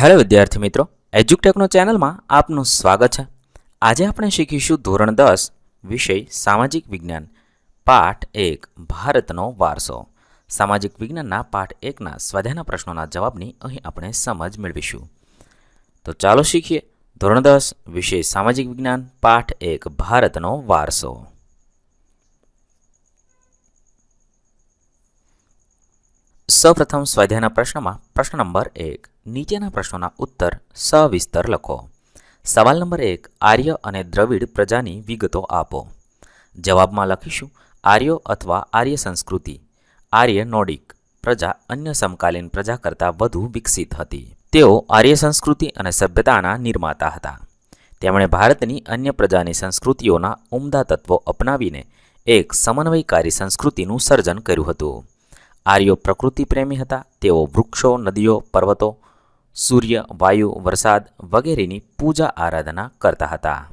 Hello વિદ્યાર્થી મિત્રો, એજ્યુકટેકનો ચેનલમાં આપનું સ્વાગત છે. આજે આપણે શીખીશું ધોરણ 10 વિષય સામાજિક વિજ્ઞાન પાઠ 1 ભારતનો વારસો. સામાજિક વિજ્ઞાનના પાઠ 1ના સ્વાધ્યાયના પ્રશ્નોના જવાબની અહીં આપણે સમજ મેળવીશું. તો ચાલો શીખીએ ધોરણ 10 વિષય સામાજિક વિજ્ઞાન પાઠ 1 ભારતનો વારસો. સૌપ્રથમ સ્વાધ્યાયના પ્રશ્નમાં પ્રશ્ન નંબર 1. નીચેના પ્રશ્નોના ઉત્તર સવિસ્તર લખો. સવાલ નંબર 1. આર્ય અને દ્રવિડ પ્રજાની વિગતો આપો. જવાબમાં લખીશું આર્યો અથવા આર્ય સંસ્કૃતિ. આર્ય નોર્ડિક પ્રજા અન્ય સમકાલીન પ્રજા કરતાં વધુ વિકસિત હતી. તેઓ આર્ય સંસ્કૃતિ અને સભ્યતાના નિર્માતા હતા. તેમણે ભારતની અન્ય પ્રજાની સંસ્કૃતિઓના ઉમદા તત્વો અપનાવીને એક સમન્વયકારી સંસ્કૃતિનું સર્જન કર્યું હતું. આર્યો પ્રકૃતિ પ્રેમી હતા. તેઓ વૃક્ષો, નદીઓ, પર્વતો, સૂર્ય, વાયુ, વરસાદ વગેરેની પૂજા આરાધના કરતા હતા.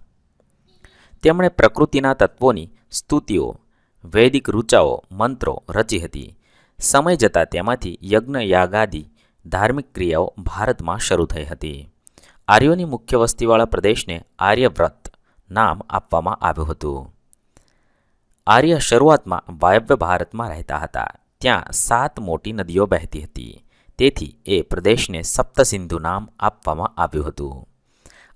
તેમણે પ્રકૃતિના તત્વોની સ્તુતિઓ, વૈદિક ઋચાઓ, મંત્રો રચી હતી. સમય જતાં તેમાંથી યજ્ઞ, યાગાદિ ધાર્મિક ક્રિયાઓ ભારતમાં શરૂ થઈ હતી. આર્યોની મુખ્ય વસ્તીવાળા પ્રદેશને આર્યવ્રત નામ આપવામાં આવ્યું હતું. આર્ય શરૂઆતમાં વાયવ્ય ભારતમાં રહેતા હતા. ત્યાં 7 મોટી નદીઓ વહેતી હતી. તેથી એ પ્રદેશને સપ્તસિંધુ નામ આપવામાં આવ્યું હતું.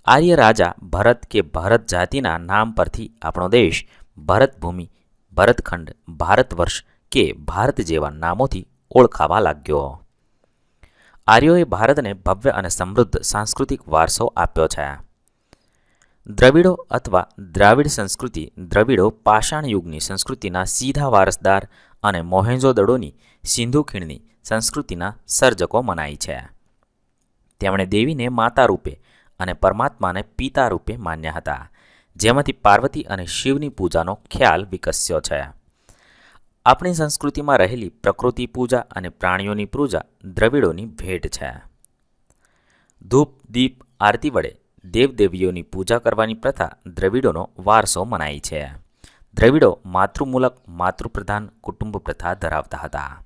આર્ય રાજા ભરત કે ભરત જાતિના નામ પરથી આપણો દેશ ભરતભૂમિ, ભરતખંડ, ભારતવર્ષ કે ભારત જેવા નામોથી ઓળખાવા લાગ્યો. આર્યોએ ભારતને ભવ્ય અને સમૃદ્ધ સાંસ્કૃતિક વારસો આપ્યો છે. દ્રવિડો અથવા દ્રાવિડ સંસ્કૃતિ. દ્રવિડો પાષાણ યુગની સંસ્કૃતિના સીધા વારસદાર અને મોહેંજો-દડોની સિંધુ ખીણની સંસ્કૃતિના સર્જકો મનાય છે. તેમણે દેવીને માતા રૂપે અને પરમાત્માને પિતા રૂપે માન્યા હતા, જેમાંથી પાર્વતી અને શિવની પૂજાનો ખ્યાલ વિકસ્યો છે. આપણી સંસ્કૃતિમાં રહેલી પ્રકૃતિ પૂજા અને પ્રાણીઓની પૂજા દ્રવિડોની ભેટ છે. ધૂપ, દીપ, આરતી વડે દેવદેવીઓની પૂજા કરવાની પ્રથા દ્રવિડોનો વારસો મનાય છે. દ્રવિડો માતૃમૂલક, માતૃપ્રધાન કુટુંબ પ્રથા ધરાવતા હતા.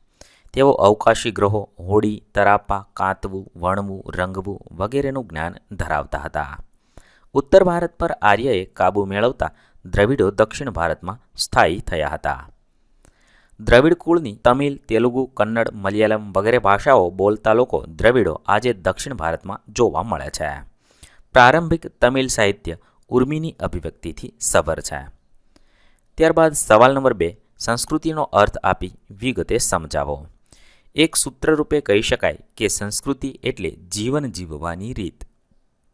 તેઓ અવકાશી ગ્રહો, હોડી, તરાપા, કાંતવું, વણવું, રંગવું વગેરેનું જ્ઞાન ધરાવતા હતા. ઉત્તર ભારત પર આર્યએ કાબૂ મેળવતા દ્રવિડો દક્ષિણ ભારતમાં સ્થાયી થયા હતા. દ્રવિડ કુળની તમિલ, તેલુગુ, કન્નડ, મલયાલમ વગેરે ભાષાઓ બોલતા લોકો દ્રવિડો આજે દક્ષિણ ભારતમાં જોવા મળે છે. પ્રારંભિક તમિલ સાહિત્ય ઉર્મિની અભિવ્યક્તિથી સભર છે. ત્યારબાદ સવાલ નંબર 2. સંસ્કૃતિનો અર્થ આપી વિગતે સમજાવો. એક સૂત્રરૂપે કહી શકાય કે સંસ્કૃતિ એટલે જીવન જીવવાની રીત.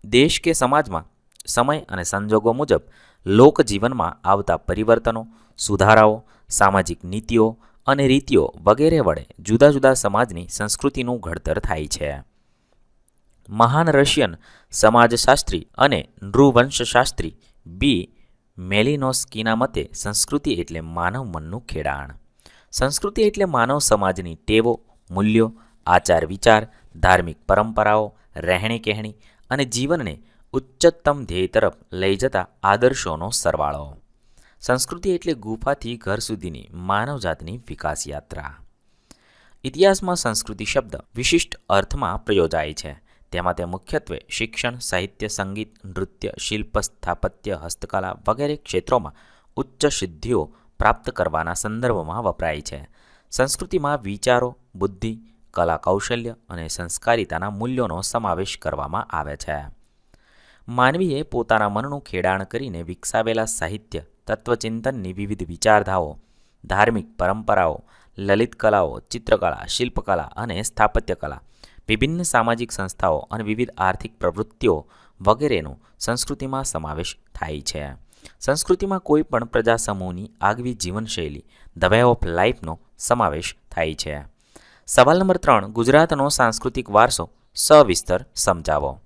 દેશ કે સમાજમાં સમય અને સંજોગો મુજબ લોકજીવનમાં આવતા પરિવર્તનો, સુધારાઓ, સામાજિક નીતિઓ અને રીતિઓ વગેરે વડે જુદા જુદા સમાજની સંસ્કૃતિનું ઘડતર થાય છે. મહાન રશિયન સમાજશાસ્ત્રી અને નૃવંશશાસ્ત્રી બી. મેલિનોસ્કીના મતે સંસ્કૃતિ એટલે માનવ મનનું ખેડાણ. સંસ્કૃતિ એટલે માનવ સમાજની ટેવો, મૂલ્યો, આચાર વિચાર, ધાર્મિક પરંપરાઓ, રહેણી કહેણી અને જીવનને ઉચ્ચતમ ધ્યેય તરફ લઈ જતા આદર્શોનો સરવાળો. સંસ્કૃતિ એટલે ગુફાથી ઘર સુધીની માનવજાતની વિકાસ યાત્રા. ઇતિહાસમાં સંસ્કૃતિ શબ્દ વિશિષ્ટ અર્થમાં પ્રયોજાય છે. તેમાં તે મુખ્યત્વે શિક્ષણ, સાહિત્ય, સંગીત, નૃત્ય, શિલ્પ, સ્થાપત્ય, હસ્તકલા વગેરે ક્ષેત્રોમાં ઉચ્ચ સિદ્ધિઓ પ્રાપ્ત કરવાના સંદર્ભમાં વપરાય છે. સંસ્કૃતિમાં વિચારો, બુદ્ધિ, કલા, કૌશલ્ય અને સંસ્કારિતાના મૂલ્યોનો સમાવેશ કરવામાં આવે છે. માનવીએ પોતાના મનનું ખેડાણ કરીને વિકસાવેલા સાહિત્ય, તત્વચિંતનની વિવિધ વિચારધારાઓ, ધાર્મિક પરંપરાઓ, લલિત કલાઓ, ચિત્રકળા, શિલ્પકલા અને સ્થાપત્ય કલા, વિભિન્ન સામાજિક સંસ્થાઓ અને વિવિધ આર્થિક પ્રવૃત્તિઓ વગેરેનો સંસ્કૃતિમાં સમાવેશ થાય છે. સંસ્કૃતિમાં કોઈ પણ પ્રજા સમૂહની આગવી જીવનશૈલી, ધ વે ઓફ લાઈફનો સમાવેશ થાય છે. સવાલ નંબર 3. ગુજરાતનો સાંસ્કૃતિક વારસો સવિસ્તર સમજાવો.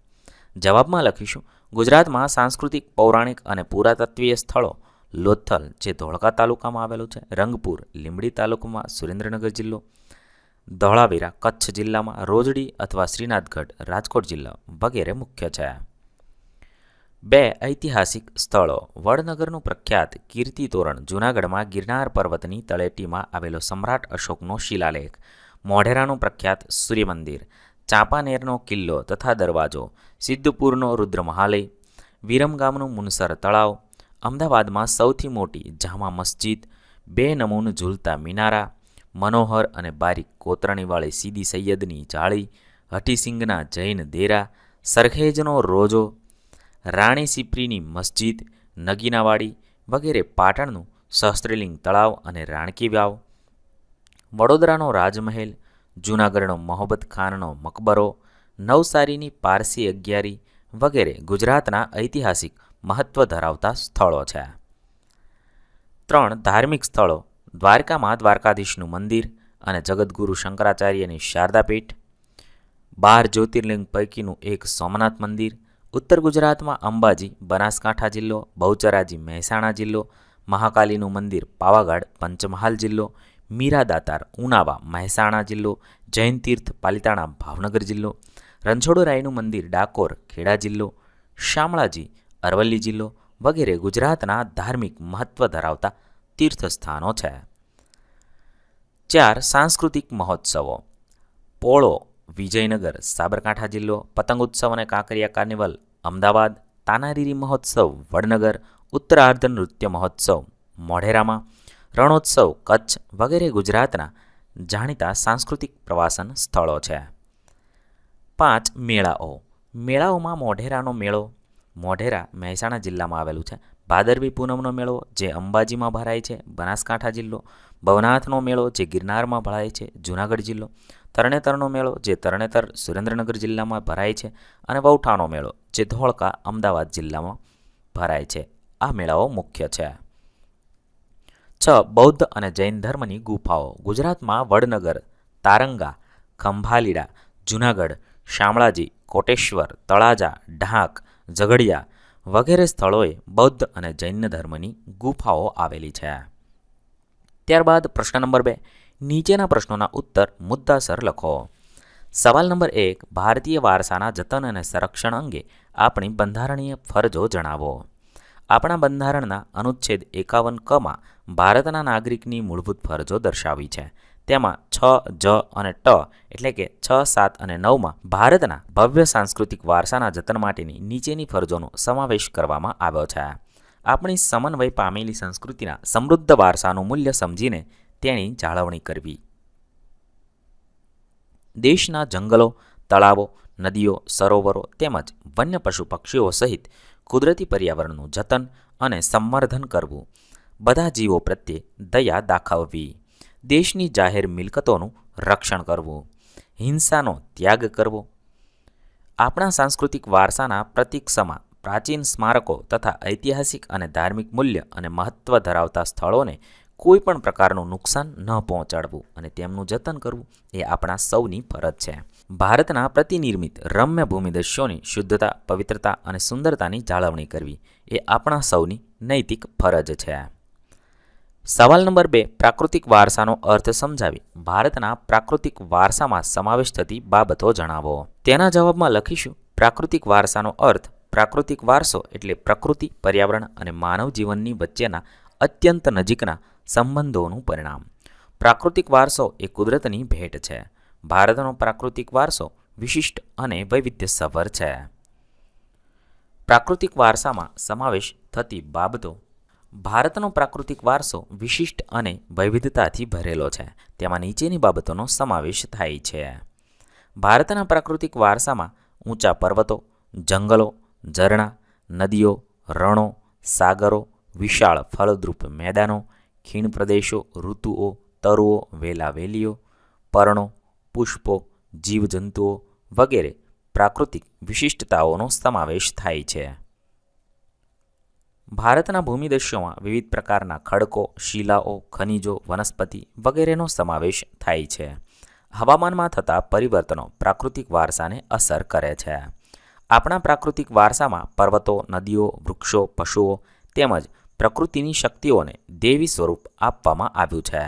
જવાબમાં લખીશું ગુજરાતમાં સાંસ્કૃતિક, પૌરાણિક અને પુરાતત્વીય સ્થળો લોથલ, જે ધોળકા તાલુકામાં આવેલું છે, રંગપુર લીંબડી તાલુકામાં સુરેન્દ્રનગર જિલ્લો, ધોળાવીરા કચ્છ જિલ્લામાં, રોજડી અથવા શ્રીનાથગઢ રાજકોટ જિલ્લો વગેરે મુખ્ય છે. 2. ઐતિહાસિક સ્થળો. વડનગરનું પ્રખ્યાત કીર્તિ તોરણ જૂનાગઢમાં ગિરનાર પર્વતની તળેટીમાં આવેલો સમ્રાટ અશોકનો શિલાલેખ. મોઢેરાનું પ્રખ્યાત સૂર્યમંદિર. ચાંપાનેરનો કિલ્લો તથા દરવાજો, સિદ્ધપુરનો રુદ્રમહાલય, વિરમગામનું મુનસર તળાવ, અમદાવાદમાં સૌથી મોટી જામા મસ્જિદ, 2 નમૂન ઝૂલતા મિનારા, મનોહર અને બારીક કોતરણીવાળી સીદી સૈયદની જાળી, હઠીસિંગના જૈન દેરા, સરખેજનો રોજો, રાણી સિપ્રીની મસ્જિદ, નગીનાવાડી વગેરે, પાટણનું સહસ્ત્રલિંગ તળાવ અને રાણકી વાવ, વડોદરાનો રાજમહેલ, જૂનાગઢનો મોહબ્બત ખાનનો મકબરો, નવસારીની પારસી અગિયારી વગેરે ગુજરાતના ઐતિહાસિક મહત્વ ધરાવતા સ્થળો છે. 3 ધાર્મિક સ્થળો: દ્વારકામાં દ્વારકાધીશનું મંદિર અને જગતગુરુ શંકરાચાર્યની શારદાપીઠ, 12 જ્યોતિર્લિંગ પૈકીનું એક સોમનાથ મંદિર, ઉત્તર ગુજરાતમાં અંબાજી બનાસકાંઠા જિલ્લો, બહુચરાજી મહેસાણા જિલ્લો, મહાકાલીનું મંદિર પાવાગઢ પંચમહાલ જિલ્લો, મીરા દાતાર ઉનાવા મહેસાણા જિલ્લો, જૈન તીર્થ પાલિતાણા ભાવનગર જિલ્લો, રણછોડરાયનું મંદિર ડાકોર ખેડા જિલ્લો, શામળાજી અરવલ્લી જિલ્લો વગેરે ગુજરાતના ધાર્મિક મહત્વ ધરાવતા તીર્થસ્થાનો છે. 4 સાંસ્કૃતિક મહોત્સવો: પોળો વિજયનગર સાબરકાંઠા જિલ્લો, પતંગોત્સવ અને કાંકરિયા કાર્નિવલ અમદાવાદ, તાનારીરી મહોત્સવ વડનગર, ઉત્તરાર્ધ નૃત્ય મહોત્સવ મોઢેરામાં, રણોત્સવ કચ્છ વગેરે ગુજરાતના જાણીતા સાંસ્કૃતિક પ્રવાસન સ્થળો છે. 5 મેળાઓ: મેળાઓમાં મોઢેરાનો મેળો, મોઢેરા મહેસાણા જિલ્લામાં આવેલું છે. ભાદરવી પૂનમનો મેળો જે અંબાજીમાં ભરાય છે, બનાસકાંઠા જિલ્લો. ભવનાથનો મેળો જે ગિરનારમાં ભરાય છે, જૂનાગઢ જિલ્લો. તરણેતરનો મેળો જે તરણેતર સુરેન્દ્રનગર જિલ્લામાં ભરાય છે અને વૌઠાનો મેળો જે ધોળકા અમદાવાદ જિલ્લામાં ભરાય છે. આ મેળાઓ મુખ્ય છે. 6 બૌદ્ધ અને જૈન ધર્મની ગુફાઓ: ગુજરાતમાં વડનગર, તારંગા, ખંભાલીડા, જૂનાગઢ, શામળાજી, કોટેશ્વર, તળાજા, ઢાંક, ઝઘડિયા વગેરે સ્થળોએ બૌદ્ધ અને જૈન ધર્મની ગુફાઓ આવેલી છે. ત્યારબાદ પ્રશ્ન નંબર 2, નીચેના પ્રશ્નોના ઉત્તર મુદ્દાસર લખો. સવાલ નંબર 1, ભારતીય વારસાના જતન અને સંરક્ષણ અંગે આપણી બંધારણીય ફરજો જણાવો. આપણા બંધારણના અનુચ્છેદ 51 માં ભારતના નાગરિકની મૂળભૂત ફરજો દર્શાવી છે. તેમાં 6, જ અને ટ એટલે કે 6, 7 અને 9માં ભારતના ભવ્ય સાંસ્કૃતિક વારસાના જતન માટેની નીચેની ફરજોનો સમાવેશ કરવામાં આવ્યો છે. આપણી સમન્વય પામેલી સંસ્કૃતિના સમૃદ્ધ વારસાનું મૂલ્ય સમજીને તેની જાળવણી કરવી. દેશના જંગલો, તળાવો, નદીઓ, સરોવરો તેમજ વન્ય પશુ પક્ષીઓ સહિત કુદરતી પર્યાવરણનું જતન અને સંવર્ધન કરવું. બધા જીવો પ્રત્યે દયા દાખવવી. દેશની જાહેર મિલકતોનું રક્ષણ કરવું. હિંસાનો ત્યાગ કરવો. આપણા સાંસ્કૃતિક વારસાના પ્રતીક્ષમાં પ્રાચીન સ્મારકો તથા ઐતિહાસિક અને ધાર્મિક મૂલ્ય અને મહત્વ ધરાવતા સ્થળોને કોઈ પણ પ્રકારનું નુકસાન ન પહોંચાડવું અને તેમનું જતન કરવું એ આપણા સૌની ફરજ છે. ભારતના પ્રતિનિર્મિત રમ્ય ભૂમિદૃશ્યોની શુદ્ધતા, પવિત્રતા અને સુંદરતાની જાળવણી કરવી એ આપણા સૌની નૈતિક ફરજ છે. સવાલ નંબર 2, પ્રાકૃતિક વારસાનો અર્થ સમજાવી ભારતના પ્રાકૃતિક વારસામાં સમાવેશ થતી બાબતો જણાવો. તેના જવાબમાં લખીશું: પ્રાકૃતિક વારસાનો અર્થ પ્રાકૃતિક વારસો એટલે પ્રકૃતિ, પર્યાવરણ અને માનવ જીવનની વચ્ચેના અત્યંત નજીકના સંબંધોનું પરિણામ. પ્રાકૃતિક વારસો એ કુદરતની ભેટ છે. ભારતનો પ્રાકૃતિક વારસો વિશિષ્ટ અને વૈવિધ્યસભર છે. પ્રાકૃતિક વારસામાં સમાવેશ થતી બાબતો: ભારતનો પ્રાકૃતિક વારસો વિશિષ્ટ અને વૈવિધતાથી ભરેલો છે. તેમાં નીચેની બાબતોનો સમાવેશ થાય છે. ભારતના પ્રાકૃતિક વારસામાં ઊંચા પર્વતો, જંગલો, ઝરણા, નદીઓ, રણો, સાગરો, વિશાળ ફળદ્રુપ મેદાનો, ખીણ પ્રદેશો, ઋતુઓ, તરુઓ, વેલાવેલીઓ, પર્ણો, પુષ્પો, જીવજંતુઓ વગેરે પ્રાકૃતિક વિશિષ્ટતાઓનો સમાવેશ થાય છે. ભારતના ભૂમિદૃશ્યોમાં વિવિધ પ્રકારના ખડકો, શિલાઓ, ખનિજો, વનસ્પતિ વગેરેનો સમાવેશ થાય છે. હવામાનમાં થતા પરિવર્તનો પ્રાકૃતિક વારસાને અસર કરે છે. આપણા પ્રાકૃતિક વારસામાં પર્વતો, નદીઓ, વૃક્ષો, પશુઓ તેમજ પ્રકૃતિની શક્તિઓને દેવી સ્વરૂપ આપવામાં આવ્યું છે.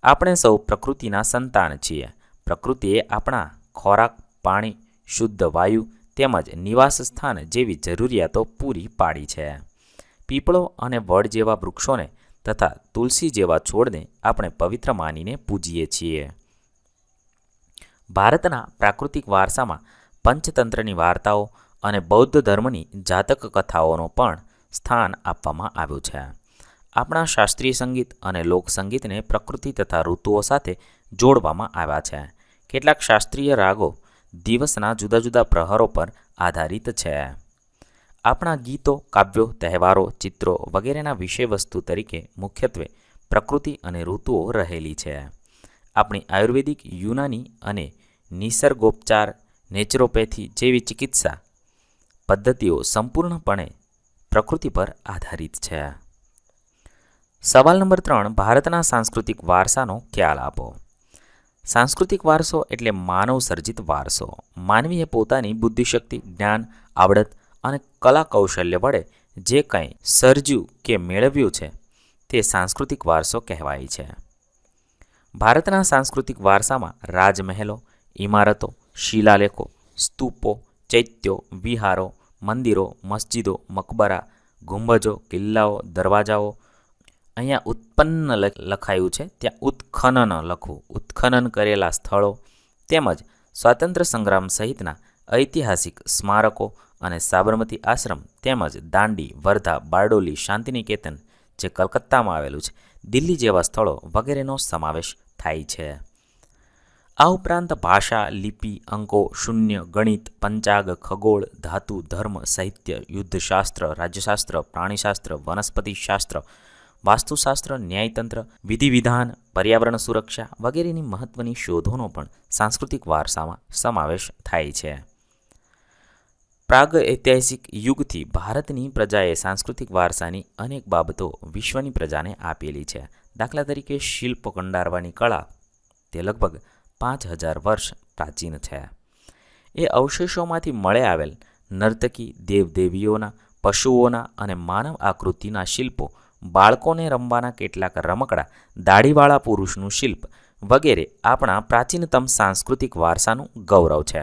આપણે સૌ પ્રકૃતિના સંતાન છીએ. પ્રકૃતિએ આપણા ખોરાક, પાણી, શુદ્ધ વાયુ તેમજ નિવાસ સ્થાન જેવી જરૂરિયાતો પૂરી પાડી છે. પીપળો અને વડ જેવા વૃક્ષોને તથા તુલસી જેવા છોડને આપણે પવિત્ર માનીને પૂજીએ છીએ. ભારતના પ્રાકૃતિક વારસામાં પંચતંત્રની વાર્તાઓ અને બૌદ્ધ ધર્મની જાતક કથાઓનો પણ સ્થાન આપવામાં આવ્યું છે. આપણા શાસ્ત્રીય સંગીત અને લોકસંગીતને પ્રકૃતિ તથા ઋતુઓ સાથે જોડવામાં આવ્યા છે. કેટલાક શાસ્ત્રીય રાગો દિવસના જુદા જુદા પ્રહરો પર આધારિત છે. આપણા ગીતો, કાવ્યો, તહેવારો, ચિત્રો વગેરેના વિષયવસ્તુ તરીકે મુખ્યત્વે પ્રકૃતિ અને ઋતુઓ રહેલી છે. આપણી આયુર્વેદિક, યુનાની અને નિસર્ગોપચાર, નેચરોપેથી જેવી ચિકિત્સા પદ્ધતિઓ સંપૂર્ણપણે પ્રકૃતિ પર આધારિત છે. સવાલ નંબર 3, ભારતના સાંસ્કૃતિક વારસાનો ખ્યાલ આપો. સાંસ્કૃતિક વારસો એટલે માનવ સર્જિત વારસો. માનવીએ પોતાની બુદ્ધિશક્તિ, જ્ઞાન, આવડત અને કલા કૌશલ્ય વડે જે કંઈ સર્જ્યું કે મેળવ્યું છે તે સાંસ્કૃતિક વારસો કહેવાય છે. ભારતના સાંસ્કૃતિક વારસામાં રાજમહેલો, ઇમારતો, શિલાલેખો, સ્તૂપો, ચૈત્યો, વિહારો, મંદિરો, મસ્જિદો, મકબરા, ગુંબજો, કિલ્લાઓ, દરવાજાઓ, અહીંયા ઉત્પન્ન લખાયું છે ત્યાં ઉત્ખનન લખવું, ઉત્ખનન કરેલા સ્થળો તેમજ સ્વાતંત્ર્ય સંગ્રામ સહિતના ઐતિહાસિક સ્મારકો અને સાબરમતી આશ્રમ તેમજ દાંડી, વર્ધા, બારડોલી, શાંતિનિકેતન જે કલકત્તામાં આવેલું છે, દિલ્હી જેવા સ્થળો વગેરેનો સમાવેશ થાય છે. આ ઉપરાંત ભાષા, લિપિ, અંકો, શૂન્ય, ગણિત, પંચાગ, ખગોળ, ધાતુ, ધર્મ, સાહિત્ય, યુદ્ધશાસ્ત્ર, રાજ્યશાસ્ત્ર, પ્રાણીશાસ્ત્ર, વનસ્પતિશાસ્ત્ર, વાસ્તુશાસ્ત્ર, ન્યાયતંત્ર, વિધિવિધાન, પર્યાવરણ સુરક્ષા વગેરેની મહત્વની શોધોનો પણ સાંસ્કૃતિક વારસામાં સમાવેશ થાય છે. પ્રાગૈતિહાસિક યુગથી ભારતની પ્રજાએ સાંસ્કૃતિક વારસાની અનેક બાબતો વિશ્વની પ્રજાને આપેલી છે. દાખલા તરીકે શિલ્પ કંડારવાની કળા તે લગભગ 5000 વર્ષ પ્રાચીન છે. એ અવશેષોમાંથી મળી આવેલ નર્તકી, દેવદેવીઓના, પશુઓના અને માનવ આકૃતિના શિલ્પો, બાળકોને રમવાના કેટલાક રમકડા, દાઢીવાળા પુરુષનું શિલ્પ વગેરે આપણા પ્રાચીનતમ સાંસ્કૃતિક વારસાનું ગૌરવ છે.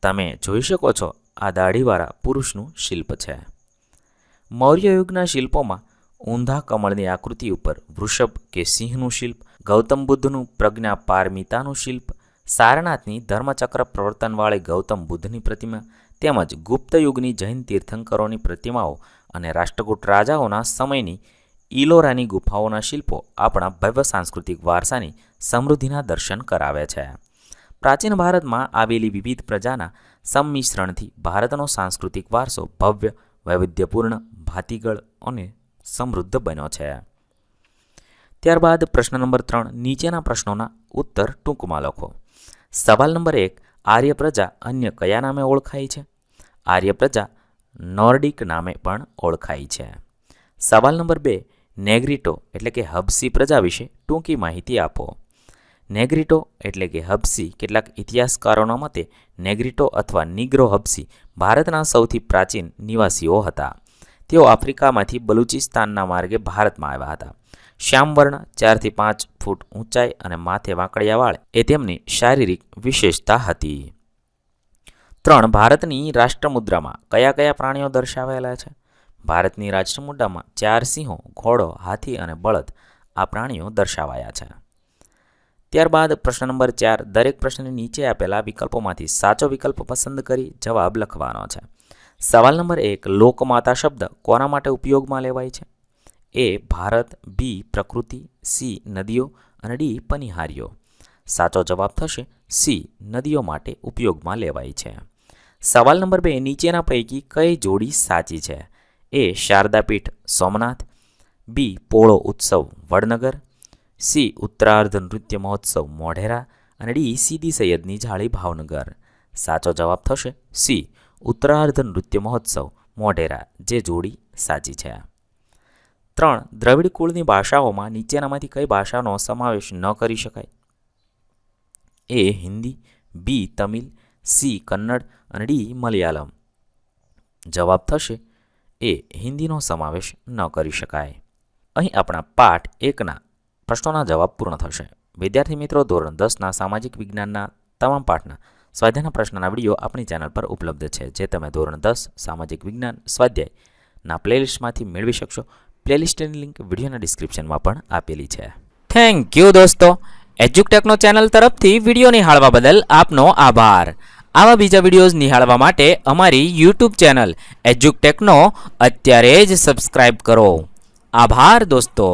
તમે જોઈ શકો છો આ દાઢીવાળા પુરુષનું શિલ્પ છે. મૌર્ય યુગના શિલ્પોમાં ઊંધા કમળની આકૃતિ ઉપર વૃષભ કે સિંહનું શિલ્પ, ગૌતમ બુદ્ધનું પ્રજ્ઞા પારમિતાનું શિલ્પ, સારનાથની ધર્મચક્ર પ્રવર્તનવાળી ગૌતમ બુદ્ધની પ્રતિમા તેમજ ગુપ્ત યુગની જૈન તીર્થંકરોની પ્રતિમાઓ અને રાષ્ટ્રકૂટ રાજાઓના સમયની ઇલોરાની ગુફાઓના શિલ્પો આપણા ભવ્ય સાંસ્કૃતિક વારસાની સમૃદ્ધિના દર્શન કરાવે છે. પ્રાચીન ભારતમાં આવેલી વિવિધ પ્રજાના સંમિશ્રણથી ભારતનો સાંસ્કૃતિક વારસો ભવ્ય, વૈવિધ્યપૂર્ણ, ભાતીગળ અને સમૃદ્ધ બન્યો છે. ત્યારબાદ પ્રશ્ન નંબર 3, નીચેના પ્રશ્નોના ઉત્તર ટૂંકમાં લખો. સવાલ નંબર 1, આર્ય પ્રજા અન્ય કયા નામે ઓળખાય છે? આર્ય પ્રજા નોર્ડિક નામે પણ ઓળખાય છે. સવાલ નંબર 2, નેગ્રીટો એટલે કે હબસી પ્રજા વિશે ટૂંકી માહિતી આપો. નેગ્રીટો એટલે કે હબસી કેટલાક ઇતિહાસકારોના મતે નેગ્રીટો અથવા નિગ્રો હબસી ભારતના સૌથી પ્રાચીન નિવાસીઓ હતા. તેઓ આફ્રિકામાંથી બલુચિસ્તાનના માર્ગે ભારતમાં આવ્યા હતા. શ્યામવર્ણ, 4 થી 5 ફૂટ ઊંચાઈ અને માથે વાંકડિયા વાળ એ તેમની શારીરિક વિશેષતા હતી. 3, ભારતની રાષ્ટ્રમુદ્રામાં કયા કયા પ્રાણીઓ દર્શાવેલા છે? ભારતની રાષ્ટ્રમુદ્રામાં 4 સિંહો, ઘોડો, હાથી અને બળદ આ પ્રાણીઓ દર્શાવાયા છે. ત્યારબાદ પ્રશ્ન નંબર 4, દરેક પ્રશ્નની નીચે આપેલા વિકલ્પોમાંથી સાચો વિકલ્પ પસંદ કરી જવાબ લખવાનો છે. સવાલ નંબર 1, લોકમાતા શબ્દ કોના માટે ઉપયોગમાં લેવાય છે? એ. ભારત, બી. પ્રકૃતિ, સી. નદીઓ અને ડી. પનિહારીઓ. સાચો જવાબ થશે સી. નદીઓ માટે ઉપયોગમાં લેવાય છે. સવાલ નંબર 2, નીચેના પૈકી કઈ જોડી સાચી છે? એ. શારદાપીઠ સોમનાથ, બી. પોળો ઉત્સવ વડનગર, સી. ઉત્તરાર્ધ નૃત્ય મહોત્સવ મોઢેરા અને ડી. સીદી સૈયદની જાળી ભાવનગર. સાચો જવાબ થશે સી. ઉત્તરાર્ધ નૃત્ય મહોત્સવ મોઢેરા, જે જોડી સાચી છે. 3, દ્રવિડ કુળની ભાષાઓમાં નીચેનામાંથી કઈ ભાષાનો સમાવેશ ન કરી શકાય? એ. હિન્દી, બી. તમિલ, સી. કન્નડ અને ડી. મલયાલમ. જવાબ થશે એ. હિન્દીનો સમાવેશ ન કરી શકાય. અહીં આપણા પાઠ 1ના પ્રશ્નોના જવાબ પૂર્ણ થશે. વિદ્યાર્થી મિત્રો, ધોરણ 10ના સામાજિક વિજ્ઞાનના તમામ પાઠના સ્વાધ્યાયના પ્રશ્નના વિડીયો આપણી ચેનલ પર ઉપલબ્ધ છે, જે તમે ધોરણ 10 સામાજિક વિજ્ઞાન સ્વાધ્યાયના પ્લેલિસ્ટમાંથી મેળવી શકશો. પ્લેલિસ્ટની લિંક વિડીયોના ડિસ્ક્રિપ્શનમાં પણ આપેલી છે. થેન્ક યુ દોસ્તો. એજ્યુકટેકનો ચેનલ તરફથી વિડીયો નિહાળવા બદલ આપનો આભાર. આવા બીજા વિડીયોઝ નિહાળવા માટે અમારી યુટ્યુબ ચેનલ એજ્યુકટેકનો અત્યારે જ સબસ્ક્રાઇબ કરો. આભાર દોસ્તો.